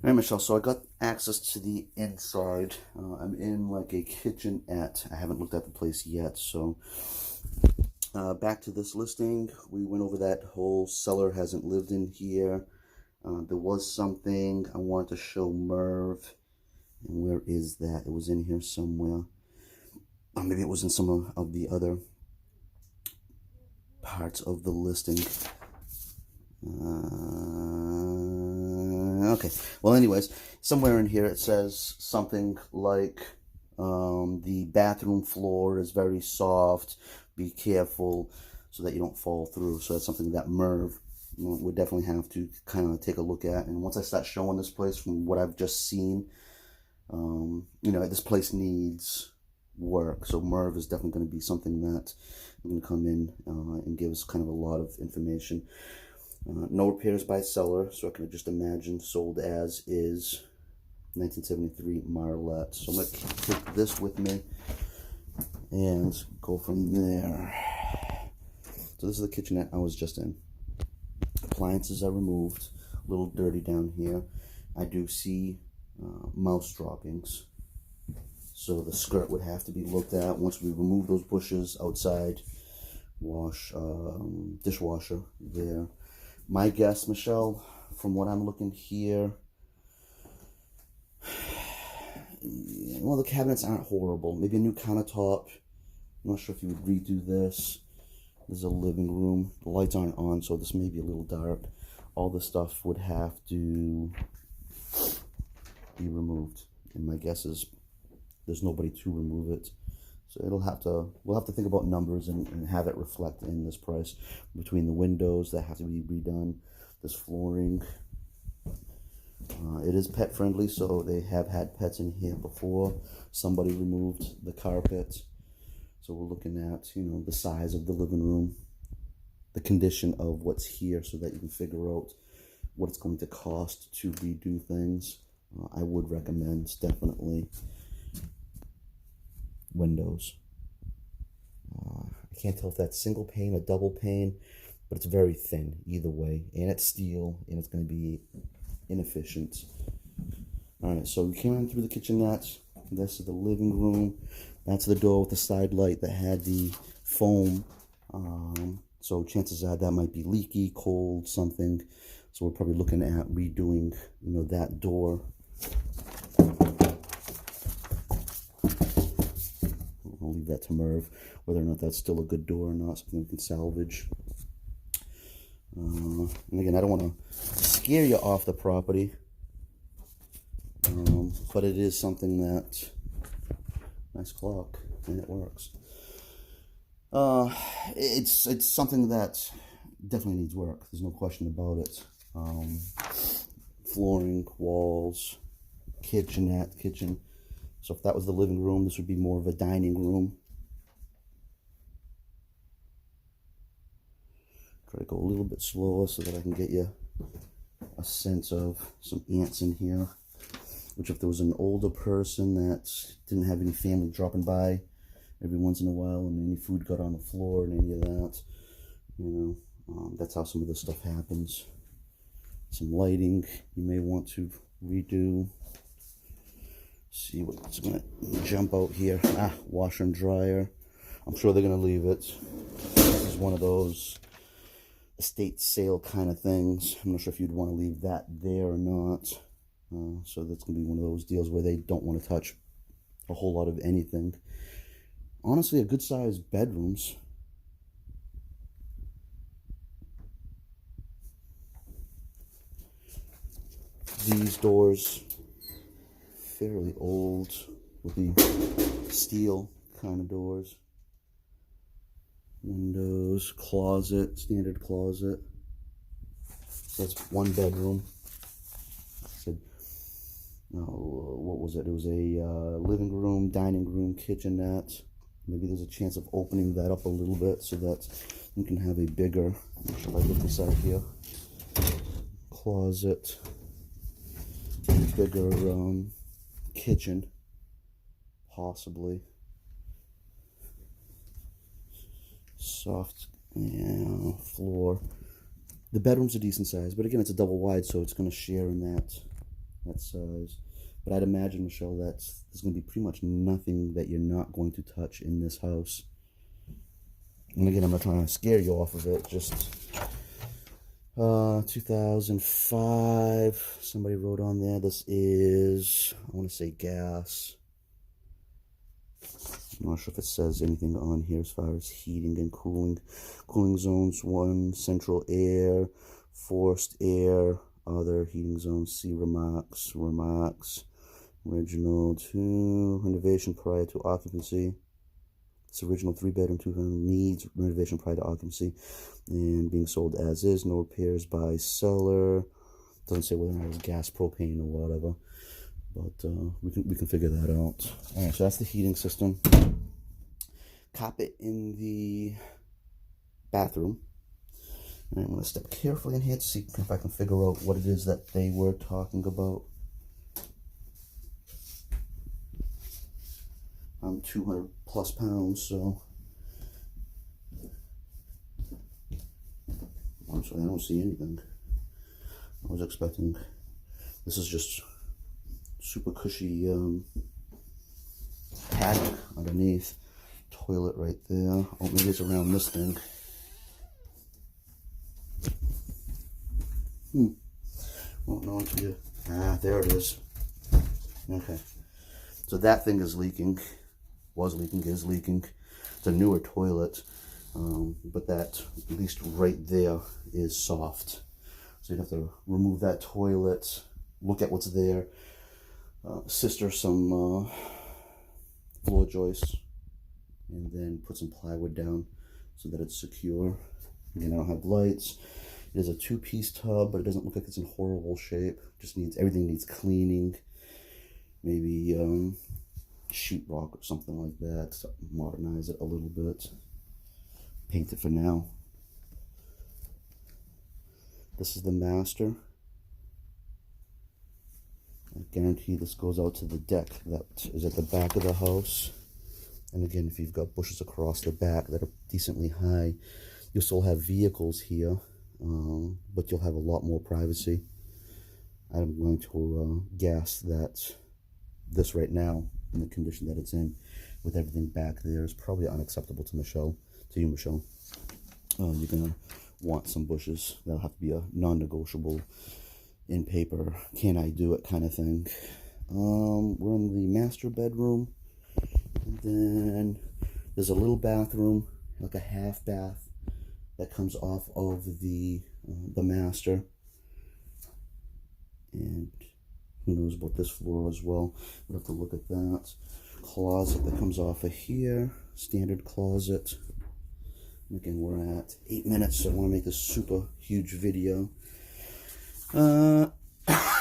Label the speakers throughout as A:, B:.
A: All right, Michelle. So I got access to the inside. I'm in like a kitchenette. I haven't looked at the place yet. So back to this listing. We went over that whole seller hasn't lived in here. There was something I wanted to show Merv. And where is that? It was in here somewhere. Maybe it was in some of the other parts of the listing. Okay. Well, anyways, somewhere in here it says something like the bathroom floor is very soft. Be careful so that you don't fall through. So that's something that Merv would definitely have to kind of take a look at. And once I start showing this place from what I've just seen, this place needs work. So Merv is definitely going to be something that I'm going to come in and give us kind of a lot of information. No repairs by seller, so I can just imagine sold as is. 1973 Marlette. So I'm going to take this with me and go from there. So this is the kitchenette I was just in. Appliances are removed. A little dirty down here. I do see mouse droppings. So the skirt would have to be looked at once we remove those bushes outside. Wash, dishwasher there. My guess, Michelle, from what I'm looking here, well, the cabinets aren't horrible. Maybe a new countertop. I'm not sure if you would redo this. This is a living room. The lights aren't on, so this may be a little dark. All this stuff would have to be removed. And my guess is there's nobody to remove it. So we'll have to think about numbers and have it reflect in this price. Between the windows that have to be redone, this flooring. It is pet friendly, so they have had pets in here before. Somebody removed the carpet. So we're looking at, the size of the living room, the condition of what's here so that you can figure out what it's going to cost to redo things. I would recommend definitely windows. I can't tell if that's single pane or double pane, but it's very thin either way, and it's steel, and it's going to be inefficient. All right, so we came in through the kitchenette. This is the living room. That's the door with the side light that had the foam. So chances are that might be leaky, cold, something. So we're probably looking at redoing, that door. I'll leave that to Merv, whether or not that's still a good door or not, something we can salvage. And again, I don't want to scare you off the property, but it is something that, nice clock, and it works. It's something that definitely needs work. There's no question about it. Flooring, walls, kitchen. So if that was the living room, this would be more of a dining room. Try to go a little bit slower so that I can get you a sense of some ants in here. Which if there was an older person that didn't have any family dropping by every once in a while and any food got on the floor and any of that, that's how some of this stuff happens. Some lighting you may want to redo. See what's going to jump out here. Washer and dryer. I'm sure they're going to leave it. This is one of those estate sale kind of things. I'm not sure if you'd want to leave that there or not. So that's going to be one of those deals where they don't want to touch a whole lot of anything. Honestly, a good sized bedrooms. These doors, fairly old, with the steel kind of doors. Windows, closet, standard closet. So that's one bedroom. What was it? It was a living room, dining room, kitchenette. Maybe there's a chance of opening that up a little bit so that you can have a bigger, should I get this out here? Closet, bigger kitchen, possibly. Soft floor. The bedroom's a decent size, but again, it's a double wide, so it's going to share in that that size. But I'd imagine, Michelle, there's going to be pretty much nothing that you're not going to touch in this house. And again, I'm not trying to scare you off of it, just 2005, somebody wrote on there, this is, I want to say gas. I'm not sure if it says anything on here as far as heating and cooling. Cooling zones 1, central air, forced air, other heating zones, C remarks, original 2, renovation prior to occupancy. It's original 3-bedroom, 2-bedroom, needs renovation prior to occupancy, and being sold as is, no repairs by seller. Doesn't say whether or not it's gas, propane, or whatever, but we can figure that out. All right, so that's the heating system. Carpet in the bathroom. All right, I'm going to step carefully in here to see if I can figure out what it is that they were talking about. I'm 200 plus pounds, so honestly, I don't see anything. I was expecting, this is just super cushy padding underneath. Toilet right there. Oh, maybe it's around this thing. Won't know until you. There it is. Okay. So that thing is leaking. Was leaking, is leaking. It's a newer toilet, but that, at least right there, is soft. So you'd have to remove that toilet, look at what's there, sister some floor joists, and then put some plywood down so that it's secure. Again, I don't have lights. It is a 2-piece tub, but it doesn't look like it's in horrible shape. Just needs, everything needs cleaning. Maybe sheetrock or something like that to modernize it a little bit. Paint it for now. This is the master. I guarantee this goes out to the deck that is at the back of the house. And again, if you've got bushes across the back that are decently high, you'll still have vehicles here, but you'll have a lot more privacy. I'm going to guess that this right now, in the condition that it's in, with everything back there, is probably unacceptable to Michelle, to you, Michelle. You're gonna want some bushes. That'll have to be a non-negotiable in paper, can I do it kind of thing. We're in the master bedroom, and then there's a little bathroom, like a half bath, that comes off of the master. And who knows about this floor as well. We'll have to look at that. Closet that comes off of here. Standard closet. And again, we're at 8 minutes, so I want to make this super huge video.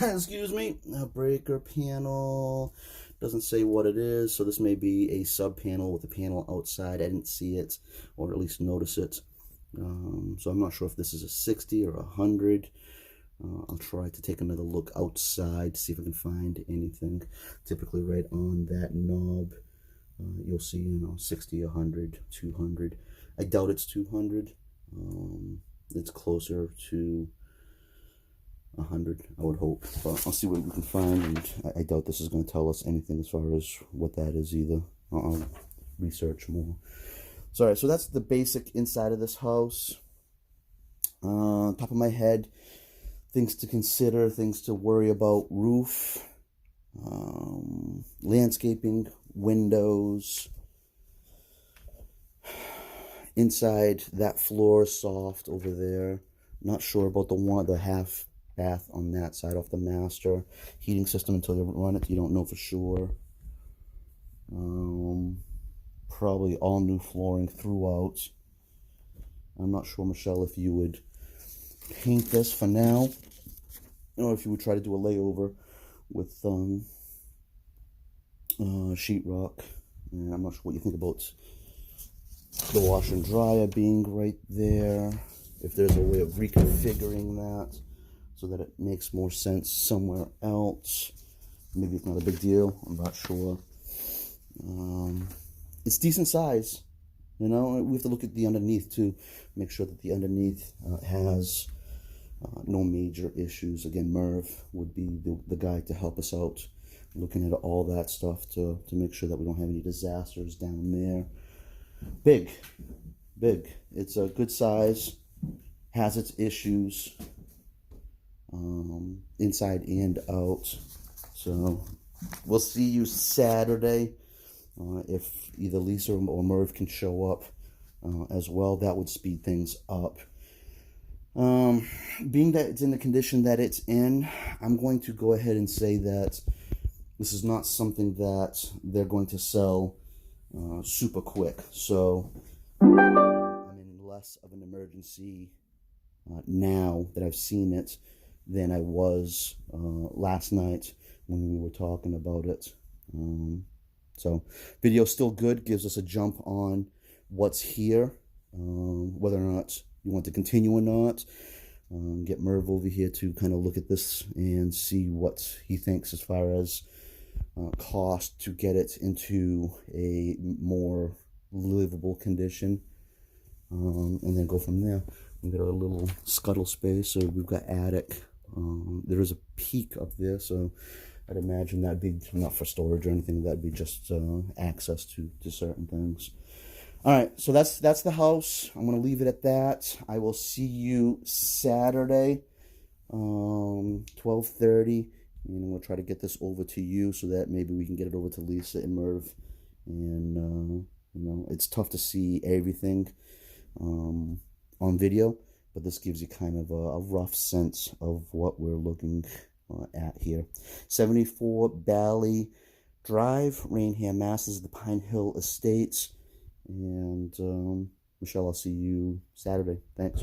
A: Excuse me. A breaker panel. Doesn't say what it is, so this may be a sub panel with a panel outside. I didn't see it, or at least notice it. So I'm not sure if this is a 60 or a 100. I'll try to take another look outside to see if I can find anything. Typically right on that knob, you'll see, 60, 100, 200. I doubt it's 200. It's closer to 100, I would hope. But I'll see what we can find, and I doubt this is going to tell us anything as far as what that is either. I'll research more. So, all right, so that's the basic inside of this house. Top of my head, things to consider, things to worry about: roof, landscaping, windows. Inside, that floor is soft over there. Not sure about the half bath on that side off the master. Heating system, until you run it, you don't know for sure. Probably all new flooring throughout. I'm not sure, Michelle, if you would paint this for now, or if you would try to do a layover with sheetrock. And I'm not sure what you think about the washer and dryer being right there. If there's a way of reconfiguring that so that it makes more sense somewhere else. Maybe it's not a big deal. I'm not sure. It's decent size. We have to look at the underneath too. Make sure that the underneath has no major issues. Again, Merv would be the guy to help us out, looking at all that stuff to make sure that we don't have any disasters down there. Big. It's a good size, has its issues, inside and out. So we'll see you Saturday. If either Lisa or Merv can show up as well, that would speed things up. Being that it's in the condition that it's in, I'm going to go ahead and say that this is not something that they're going to sell super quick. So I'm in less of an emergency now that I've seen it than I was last night when we were talking about it. So video still good, gives us a jump on what's here, whether or not you want to continue or not. Get Merv over here to kind of look at this and see what he thinks as far as cost to get it into a more livable condition, and then go from there. We've got our little scuttle space, so we've got attic. There is a peak up there, so I'd imagine that'd be not for storage or anything. That'd be just access to certain things. All right, so that's the house. I'm gonna leave it at that. I will see you Saturday, 12:30, and we'll try to get this over to you so that maybe we can get it over to Lisa and Merv. And you know, it's tough to see everything on video, but this gives you kind of a rough sense of what we're looking at here. 74 Bally Drive, Rainham, Mass. This is the Pine Hill Estates. And Michelle, I'll see you Saturday. Thanks.